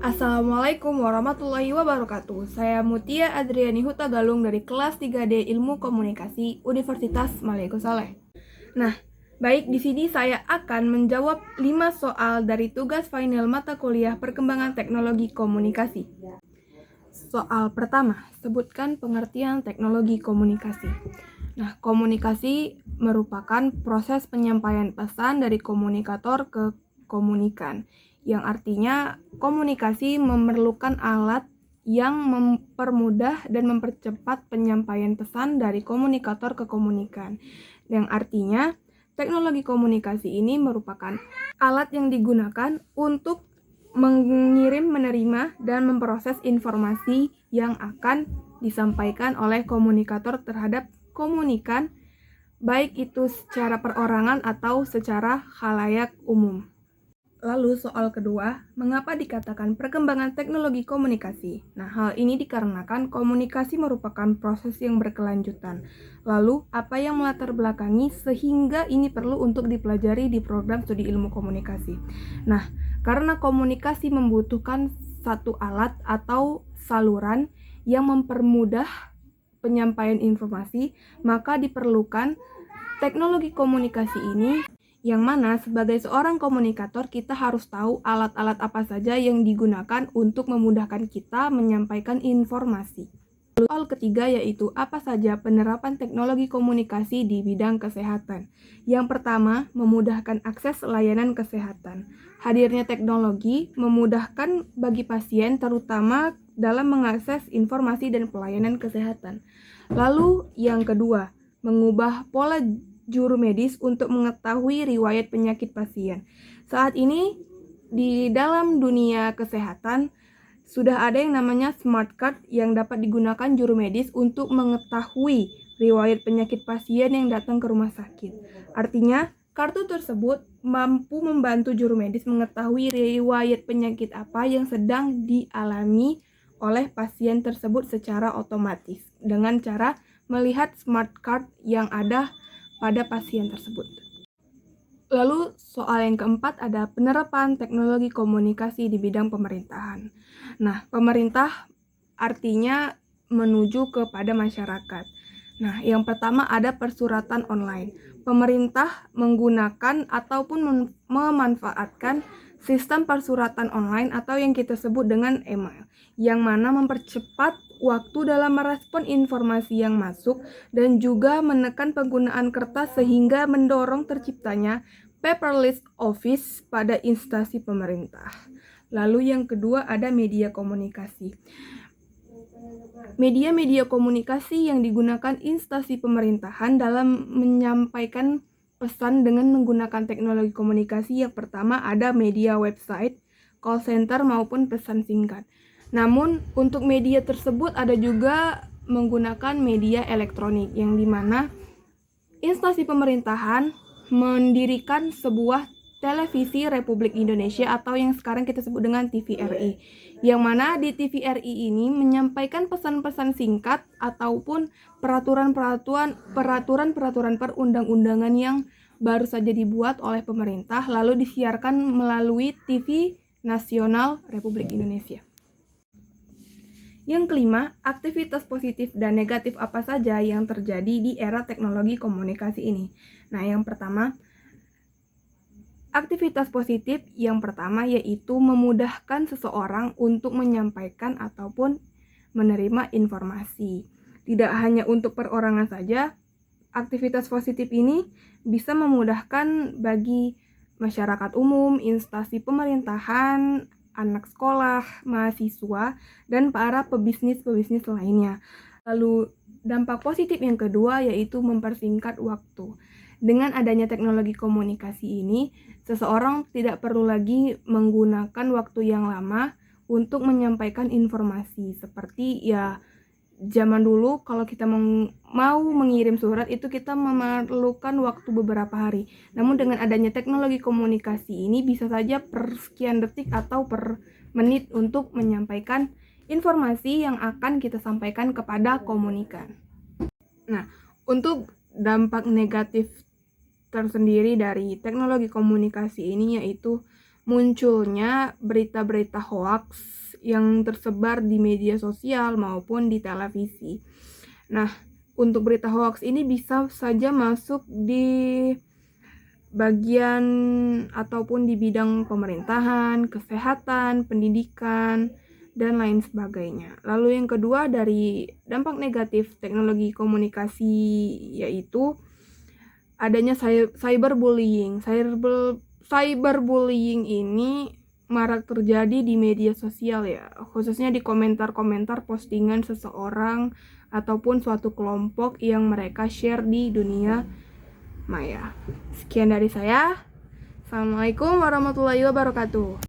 Assalamualaikum warahmatullahi wabarakatuh. Saya Mutia Adriani Hutagalung dari kelas 3D Ilmu Komunikasi Universitas Malaysia Saleh. Nah, baik di sini saya akan menjawab 5 soal dari tugas final mata kuliah Perkembangan Teknologi Komunikasi. Soal pertama, sebutkan pengertian teknologi komunikasi. Nah, komunikasi merupakan proses penyampaian pesan dari komunikator ke komunikan, yang artinya komunikasi memerlukan alat yang mempermudah dan mempercepat penyampaian pesan dari komunikator ke komunikan. Yang artinya, teknologi komunikasi ini merupakan alat yang digunakan untuk mengirim, menerima, dan memproses informasi yang akan disampaikan oleh komunikator terhadap komunikan, baik itu secara perorangan atau secara khalayak umum. Lalu soal kedua, mengapa dikatakan perkembangan teknologi komunikasi? Nah, hal ini dikarenakan komunikasi merupakan proses yang berkelanjutan. Lalu, apa yang melatar belakangi sehingga ini perlu untuk dipelajari di program studi ilmu komunikasi? Nah, karena komunikasi membutuhkan satu alat atau saluran yang mempermudah penyampaian informasi, maka diperlukan teknologi komunikasi ini, yang mana sebagai seorang komunikator kita harus tahu alat-alat apa saja yang digunakan untuk memudahkan kita menyampaikan informasi. Soal ketiga yaitu apa saja penerapan teknologi komunikasi di bidang kesehatan. Yang pertama, memudahkan akses layanan kesehatan. Hadirnya teknologi memudahkan bagi pasien terutama dalam mengakses informasi dan pelayanan kesehatan. Lalu yang kedua, mengubah pola juru medis untuk mengetahui riwayat penyakit pasien. Saat ini di dalam dunia kesehatan sudah ada yang namanya smart card yang dapat digunakan juru medis untuk mengetahui riwayat penyakit pasien yang datang ke rumah sakit. Artinya, kartu tersebut mampu membantu juru medis mengetahui riwayat penyakit apa yang sedang dialami oleh pasien tersebut secara otomatis dengan cara melihat smart card yang ada pada pasien tersebut. Lalu soal yang keempat ada penerapan teknologi komunikasi di bidang pemerintahan. Nah, pemerintah artinya menuju kepada masyarakat. Nah, yang pertama ada persuratan online. Pemerintah menggunakan ataupun memanfaatkan sistem persuratan online atau yang kita sebut dengan email, yang mana mempercepat waktu dalam merespon informasi yang masuk dan juga menekan penggunaan kertas sehingga mendorong terciptanya paperless office pada instansi pemerintah. Lalu yang kedua ada media komunikasi. Media-media komunikasi yang digunakan instansi pemerintahan dalam menyampaikan pesan dengan menggunakan teknologi komunikasi. Yang pertama ada media website, call center maupun pesan singkat. Namun untuk media tersebut ada juga menggunakan media elektronik yang dimana instansi pemerintahan mendirikan sebuah televisi Republik Indonesia atau yang sekarang kita sebut dengan TVRI, yang mana di TVRI ini menyampaikan pesan-pesan singkat ataupun peraturan-peraturan perundang-undangan yang baru saja dibuat oleh pemerintah lalu disiarkan melalui TV Nasional Republik Indonesia. Yang kelima, aktivitas positif dan negatif apa saja yang terjadi di era teknologi komunikasi ini. Nah, yang pertama, aktivitas positif yang pertama yaitu memudahkan seseorang untuk menyampaikan ataupun menerima informasi. Tidak hanya untuk perorangan saja, aktivitas positif ini bisa memudahkan bagi masyarakat umum, instansi pemerintahan, anak sekolah, mahasiswa, dan para pebisnis-pebisnis lainnya. Lalu dampak positif yang kedua yaitu mempersingkat waktu. Dengan adanya teknologi komunikasi ini, seseorang tidak perlu lagi menggunakan waktu yang lama untuk menyampaikan informasi. Seperti zaman dulu kalau kita mau mengirim surat itu kita memerlukan waktu beberapa hari. Namun dengan adanya teknologi komunikasi ini bisa saja per sekian detik atau per menit untuk menyampaikan informasi yang akan kita sampaikan kepada komunikan. Nah, untuk dampak negatif tersendiri dari teknologi komunikasi ini yaitu munculnya berita-berita hoax yang tersebar di media sosial maupun di televisi. Nah, untuk berita hoax ini bisa saja masuk di bagian ataupun di bidang pemerintahan, kesehatan, pendidikan, dan lain sebagainya. Lalu yang kedua dari dampak negatif teknologi komunikasi yaitu adanya cyberbullying. Cyberbullying ini marak terjadi di media sosial ya, khususnya di komentar-komentar postingan seseorang ataupun suatu kelompok yang mereka share di dunia maya. Sekian dari saya. Assalamualaikum warahmatullahi wabarakatuh.